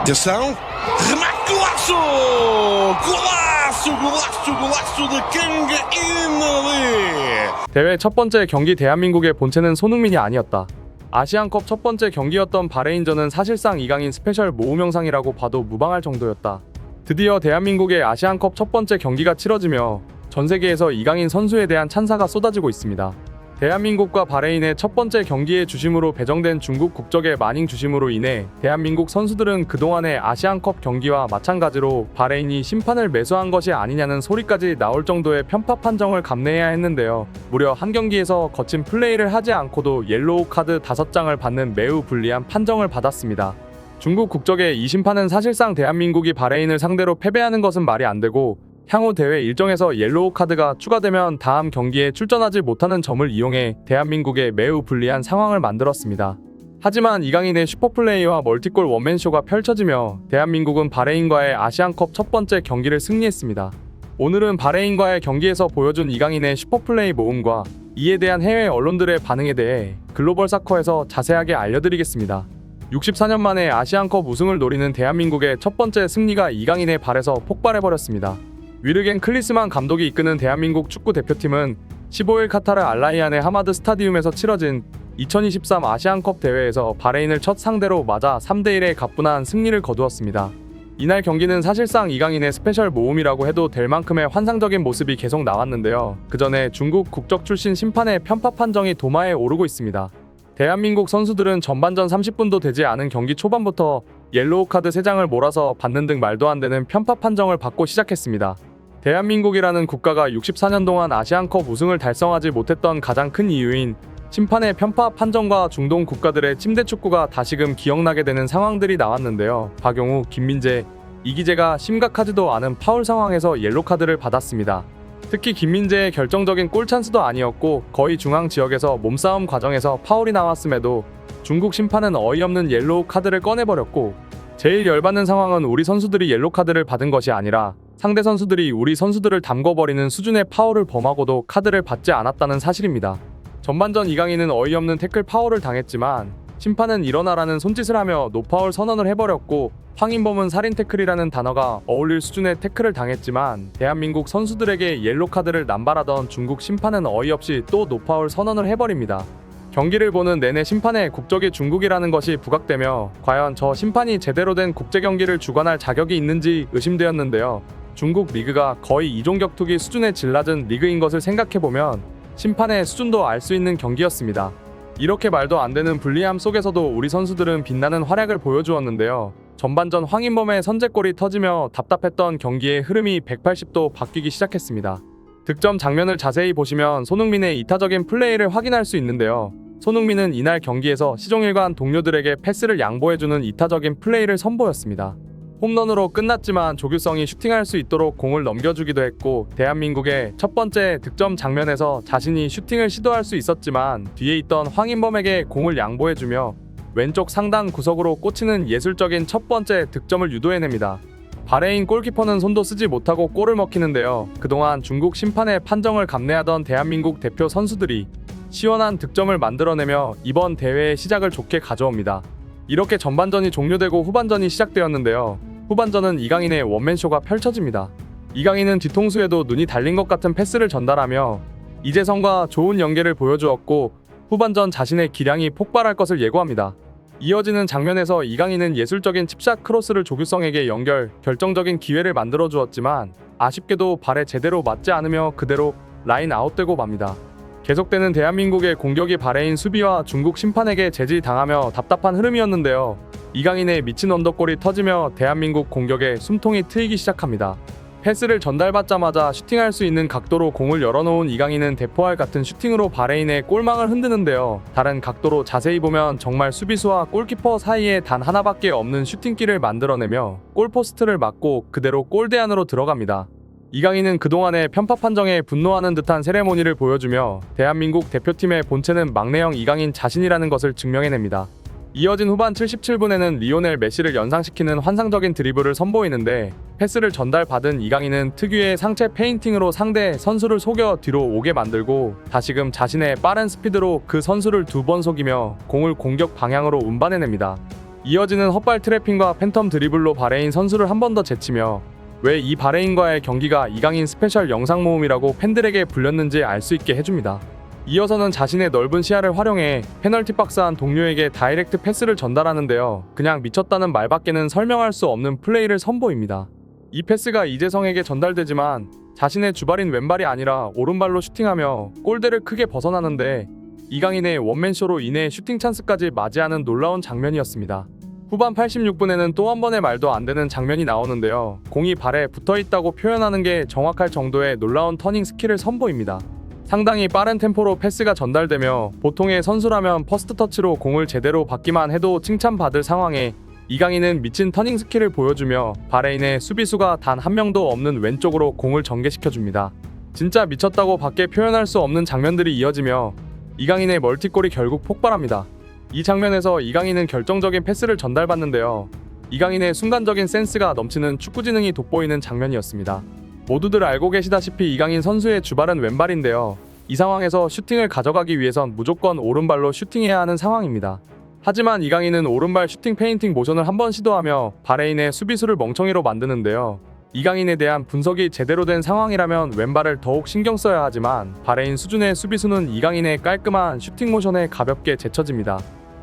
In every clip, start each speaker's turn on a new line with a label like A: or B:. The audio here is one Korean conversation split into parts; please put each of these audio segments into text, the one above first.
A: Atenção, remate golaço! Golaço, golaço, golaço de Kanga Inali!
B: 대회 첫 번째 경기 대한민국의 본체는 손흥민이 아니었다. 아시안컵 첫 번째 경기였던 바레인전은 사실상 이강인 스페셜 모험 영상이라고 봐도 무방할 정도였다. 드디어 대한민국의 아시안컵 첫 번째 경기가 치러지며 전 세계에서 이강인 선수에 대한 찬사가 쏟아지고 있습니다. 대한민국과 바레인의 첫 번째 경기의 주심으로 배정된 중국 국적의 마닝 주심으로 인해 대한민국 선수들은 그동안의 아시안컵 경기와 마찬가지로 바레인이 심판을 매수한 것이 아니냐는 소리까지 나올 정도의 편파 판정을 감내해야 했는데요. 무려 한 경기에서 거친 플레이를 하지 않고도 옐로우 카드 5장을 받는 매우 불리한 판정을 받았습니다. 중국 국적의 이 심판은 사실상 대한민국이 바레인을 상대로 패배하는 것은 말이 안 되고 향후 대회 일정에서 옐로우 카드가 추가되면 다음 경기에 출전하지 못하는 점을 이용해 대한민국에 매우 불리한 상황을 만들었습니다. 하지만 이강인의 슈퍼플레이와 멀티골 원맨쇼가 펼쳐지며 대한민국은 바레인과의 아시안컵 첫 번째 경기를 승리했습니다. 오늘은 바레인과의 경기에서 보여준 이강인의 슈퍼플레이 모험과 이에 대한 해외 언론들의 반응에 대해 글로벌 사커에서 자세하게 알려드리겠습니다. 64년 만에 아시안컵 우승을 노리는 대한민국의 첫 번째 승리가 이강인의 발에서 폭발해버렸습니다. 위르겐 클리스만 감독이 이끄는 대한민국 축구 대표팀은 15일 카타르 알라이안의 하마드 스타디움에서 치러진 2023 아시안컵 대회에서 바레인을 첫 상대로 맞아 3대1의 가뿐한 승리를 거두었습니다. 이날 경기는 사실상 이강인의 스페셜 모험이라고 해도 될 만큼의 환상적인 모습이 계속 나왔는데요. 그 전에 중국 국적 출신 심판의 편파 판정이 도마에 오르고 있습니다. 대한민국 선수들은 전반전 30분도 되지 않은 경기 초반부터 옐로우 카드 3장을 몰아서 받는 등 말도 안 되는 편파 판정을 받고 시작했습니다. 대한민국이라는 국가가 64년 동안 아시안컵 우승을 달성하지 못했던 가장 큰 이유인 심판의 편파 판정과 중동 국가들의 침대 축구가 다시금 기억나게 되는 상황들이 나왔는데요. 박용우, 김민재, 이기재가 심각하지도 않은 파울 상황에서 옐로우 카드를 받았습니다. 특히 김민재의 결정적인 골 찬스도 아니었고 거의 중앙 지역에서 몸싸움 과정에서 파울이 나왔음에도 중국 심판은 어이없는 옐로우 카드를 꺼내버렸고 제일 열받는 상황은 우리 선수들이 옐로우 카드를 받은 것이 아니라 상대 선수들이 우리 선수들을 담궈버리는 수준의 파울을 범하고도 카드를 받지 않았다는 사실입니다. 전반전 이강인은 어이없는 태클 파울을 당했지만 심판은 일어나라는 손짓을 하며 노파울 선언을 해버렸고 황인범은 살인 태클이라는 단어가 어울릴 수준의 태클을 당했지만 대한민국 선수들에게 옐로우 카드를 남발하던 중국 심판은 어이없이 또 노파울 선언을 해버립니다. 경기를 보는 내내 심판의 국적이 중국이라는 것이 부각되며 과연 저 심판이 제대로 된 국제 경기를 주관할 자격이 있는지 의심되었는데요. 중국 리그가 거의 이종 격투기 수준의 질 낮은 리그인 것을 생각해보면 심판의 수준도 알 수 있는 경기였습니다. 이렇게 말도 안 되는 불리함 속에서도 우리 선수들은 빛나는 활약을 보여주었는데요. 전반전 황인범의 선제골이 터지며 답답했던 경기의 흐름이 180도 바뀌기 시작했습니다. 득점 장면을 자세히 보시면 손흥민의 이타적인 플레이를 확인할 수 있는데요. 손흥민은 이날 경기에서 시종일관 동료들에게 패스를 양보해주는 이타적인 플레이를 선보였습니다. 홈런으로 끝났지만 조규성이 슈팅할 수 있도록 공을 넘겨주기도 했고 대한민국의 첫 번째 득점 장면에서 자신이 슈팅을 시도할 수 있었지만 뒤에 있던 황인범에게 공을 양보해주며 왼쪽 상단 구석으로 꽂히는 예술적인 첫 번째 득점을 유도해냅니다. 바레인 골키퍼는 손도 쓰지 못하고 골을 먹히는데요. 그동안 중국 심판의 판정을 감내하던 대한민국 대표 선수들이 시원한 득점을 만들어내며 이번 대회의 시작을 좋게 가져옵니다. 이렇게 전반전이 종료되고 후반전이 시작되었는데요. 후반전은 이강인의 원맨쇼가 펼쳐집니다. 이강인은 뒤통수에도 눈이 달린 것 같은 패스를 전달하며 이재성과 좋은 연계를 보여주었고 후반전 자신의 기량이 폭발할 것을 예고합니다. 이어지는 장면에서 이강인은 예술적인 칩샷 크로스를 조규성에게 연결, 결정적인 기회를 만들어 주었지만 아쉽게도 발에 제대로 맞지 않으며 그대로 라인 아웃되고 맙니다. 계속되는 대한민국의 공격이 바레인 수비와 중국 심판에게 제지당하며 답답한 흐름이었는데요. 이강인의 미친 언더골이 터지며 대한민국 공격에 숨통이 트이기 시작합니다. 패스를 전달받자마자 슈팅할 수 있는 각도로 공을 열어놓은 이강인은 대포알 같은 슈팅으로 바레인의 골망을 흔드는데요. 다른 각도로 자세히 보면 정말 수비수와 골키퍼 사이에 단 하나밖에 없는 슈팅길을 만들어내며 골포스트를 맞고 그대로 골대 안으로 들어갑니다. 이강인은 그동안의 편파 판정에 분노하는 듯한 세레모니를 보여주며 대한민국 대표팀의 본체는 막내형 이강인 자신이라는 것을 증명해냅니다. 이어진 후반 77분에는 리오넬 메시를 연상시키는 환상적인 드리블을 선보이는데 패스를 전달받은 이강인은 특유의 상체 페인팅으로 상대 선수를 속여 뒤로 오게 만들고 다시금 자신의 빠른 스피드로 그 선수를 2번 속이며 공을 공격 방향으로 운반해냅니다. 이어지는 헛발 트래핑과 팬텀 드리블로 바레인 선수를 한 번 더 제치며 왜 이 바레인과의 경기가 이강인 스페셜 영상 모음이라고 팬들에게 불렸는지 알 수 있게 해줍니다. 이어서는 자신의 넓은 시야를 활용해 페널티 박스 안 동료에게 다이렉트 패스를 전달하는데요. 그냥 미쳤다는 말밖에는 설명할 수 없는 플레이를 선보입니다. 이 패스가 이재성에게 전달되지만 자신의 주발인 왼발이 아니라 오른발로 슈팅하며 골대를 크게 벗어나는데 이강인의 원맨쇼로 인해 슈팅 찬스까지 맞이하는 놀라운 장면이었습니다. 후반 86분에는 또 한 번의 말도 안 되는 장면이 나오는데요. 공이 발에 붙어있다고 표현하는 게 정확할 정도의 놀라운 터닝 스킬을 선보입니다. 상당히 빠른 템포로 패스가 전달되며 보통의 선수라면 퍼스트 터치로 공을 제대로 받기만 해도 칭찬받을 상황에 이강인은 미친 터닝 스킬을 보여주며 바레인의 수비수가 단 한 명도 없는 왼쪽으로 공을 전개시켜줍니다. 진짜 미쳤다고 밖에 표현할 수 없는 장면들이 이어지며 이강인의 멀티골이 결국 폭발합니다. 이 장면에서 이강인은 결정적인 패스를 전달받는데요. 이강인의 순간적인 센스가 넘치는 축구지능이 돋보이는 장면이었습니다. 모두들 알고 계시다시피 이강인 선수의 주발은 왼발인데요. 이 상황에서 슈팅을 가져가기 위해선 무조건 오른발로 슈팅해야 하는 상황입니다. 하지만 이강인은 오른발 슈팅 페인팅 모션을 한번 시도하며 바레인의 수비수를 멍청이로 만드는데요. 이강인에 대한 분석이 제대로 된 상황이라면 왼발을 더욱 신경 써야 하지만 바레인 수준의 수비수는 이강인의 깔끔한 슈팅 모션에 가볍게 제쳐집니다.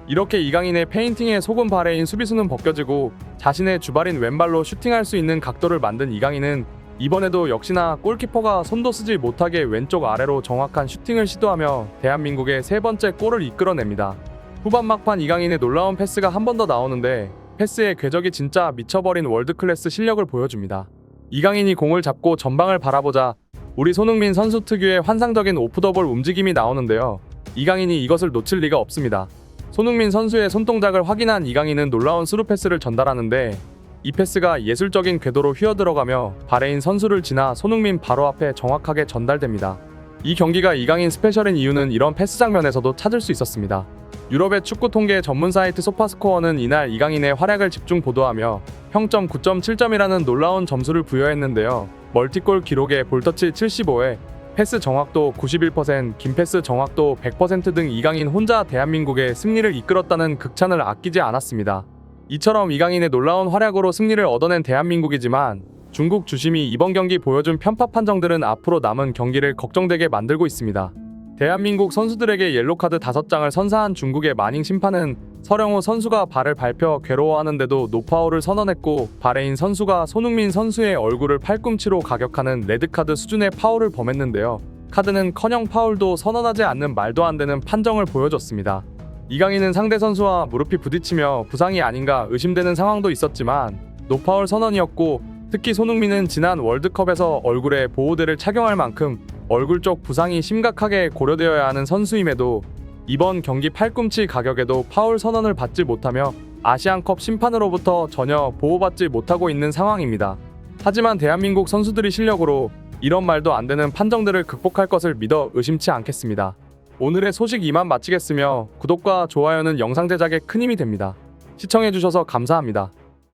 B: 이렇게 이강인의 페인팅에 속은 바레인 수비수는 벗겨지고 자신의 주발인 왼발로 슈팅할 수 있는 각도를 만든 이강인은 이번에도 역시나 골키퍼가 손도 쓰지 못하게 왼쪽 아래로 정확한 슈팅을 시도하며 대한민국의 세 번째 골을 이끌어냅니다. 후반 막판 이강인의 놀라운 패스가 한 번 더 나오는데 패스의 궤적이 진짜 미쳐버린 월드클래스 실력을 보여줍니다. 이강인이 공을 잡고 전방을 바라보자 우리 손흥민 선수 특유의 환상적인 오프 더 볼 움직임이 나오는데요. 이강인이 이것을 놓칠 리가 없습니다. 손흥민 선수의 손동작을 확인한 이강인은 놀라운 스루 패스를 전달하는데 이 패스가 예술적인 궤도로 휘어들어가며 바레인 선수를 지나 손흥민 바로 앞에 정확하게 전달됩니다. 이 경기가 이강인 스페셜인 이유는 이런 패스 장면에서도 찾을 수 있었습니다. 유럽의 축구 통계 전문 사이트 소파스코어는 이날 이강인의 활약을 집중 보도하며 평점 9.7점이라는 놀라운 점수를 부여했는데요. 멀티골 기록에 볼터치 75에 패스 정확도 91%, 긴 패스 정확도 100% 등 이강인 혼자 대한민국의 승리를 이끌었다는 극찬을 아끼지 않았습니다. 이처럼 이강인의 놀라운 활약으로 승리를 얻어낸 대한민국이지만 중국 주심이 이번 경기 보여준 편파 판정들은 앞으로 남은 경기를 걱정되게 만들고 있습니다. 대한민국 선수들에게 옐로카드 5장을 선사한 중국의 마닝 심판은 서령우 선수가 발을 밟혀 괴로워하는데도 노파울을 선언했고 바레인 선수가 손흥민 선수의 얼굴을 팔꿈치로 가격하는 레드카드 수준의 파울을 범했는데요. 카드는커녕 파울도 선언하지 않는 말도 안 되는 판정을 보여줬습니다. 이강인은 상대 선수와 무릎이 부딪히며 부상이 아닌가 의심되는 상황도 있었지만 노파울 선언이었고 특히 손흥민은 지난 월드컵에서 얼굴에 보호대를 착용할 만큼 얼굴 쪽 부상이 심각하게 고려되어야 하는 선수임에도 이번 경기 팔꿈치 가격에도 파울 선언을 받지 못하며 아시안컵 심판으로부터 전혀 보호받지 못하고 있는 상황입니다. 하지만 대한민국 선수들의 실력으로 이런 말도 안 되는 판정들을 극복할 것을 믿어 의심치 않겠습니다. 오늘의 소식 이만 마치겠으며 구독과 좋아요는 영상 제작에 큰 힘이 됩니다. 시청해주셔서 감사합니다.